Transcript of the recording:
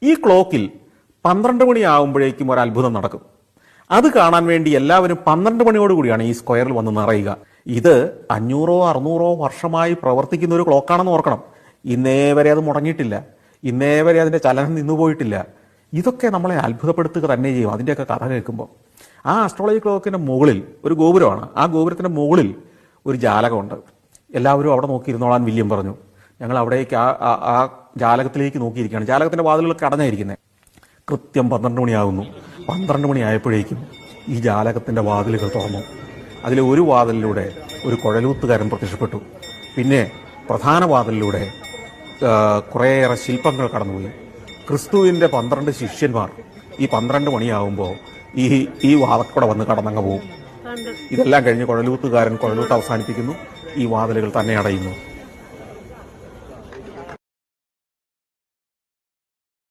ഈ ക്ലോക്കിൽ 12 മണിയാകുമ്പോഴേക്കും ഒരു അത്ഭുതം നടക്കും. അത് കാണാൻ വേണ്ടി എല്ലാവരും 12 മണിയോടുകൂടിയാണ് ഈ സ്ക്വയറിൽ വന്ന് നിറയുക. ഇത് 500 600 വർഷമായി പ്രവർത്തിക്കുന്ന ഒരു ക്ലോക്കാണെന്ന് ഓർക്കണം. ഇന്നേ വരെ അത് മുടങ്ങിയിട്ടില്ല. ഇന്നേ വരെ അതിന്റെ ചലനം നിന്നുപോയിട്ടില്ല. ഇതൊക്കെ നമ്മളെ അത്ഭുതപ്പെടുത്തുക തന്നെ ചെയ്യും അതിൻ്റെയൊക്കെ കഥ കേൾക്കുമ്പോൾ. ആ ആസ്ട്രോളജി ക്ലോക്കിന്റെ മുകളിൽ ഒരു ഗോപുരമാണ്. ആ ഗോപുരത്തിന്റെ മുകളിൽ ഒരു ജാലകമുണ്ട്. എല്ലാവരും അവിടെ നോക്കിയിരുന്നോളാൻ വില്യം പറഞ്ഞു. ഞങ്ങൾ അവിടേക്ക് ആ ജാലകത്തിലേക്ക് നോക്കിയിരിക്കുകയാണ്. ജാലകത്തിന്റെ വാതിലുകളൊക്കെ അടഞ്ഞായിരിക്കുന്നത്. കൃത്യം 12 മണിയാകുന്നു. 12 മണിയായപ്പോഴേക്കും ഈ ജാലകത്തിന്റെ വാതിലുകൾ തുറന്നു. അതിലെ ഒരു വാതിലിലൂടെ ഒരു കുഴലൂത്തുകാരൻ പ്രത്യക്ഷപ്പെട്ടു. പിന്നെ പ്രധാന വാതിലിലൂടെ കുറേയേറെ ശില്പങ്ങൾ കടന്നുപോയി. ക്രിസ്തുവിന്റെ 12 ശിഷ്യന്മാർ ഈ 12 മണിയാകുമ്പോൾ ഈ വാതിൽക്കൂടെ വന്ന് കടന്നങ്ങ് പോകും. ഇതെല്ലാം കഴിഞ്ഞ് കുഴലൂത്തുകാരൻ കുഴലൂത്ത് അവസാനിപ്പിക്കുന്നു. ഈ വാതിലുകൾ തന്നെ അടയുന്നു.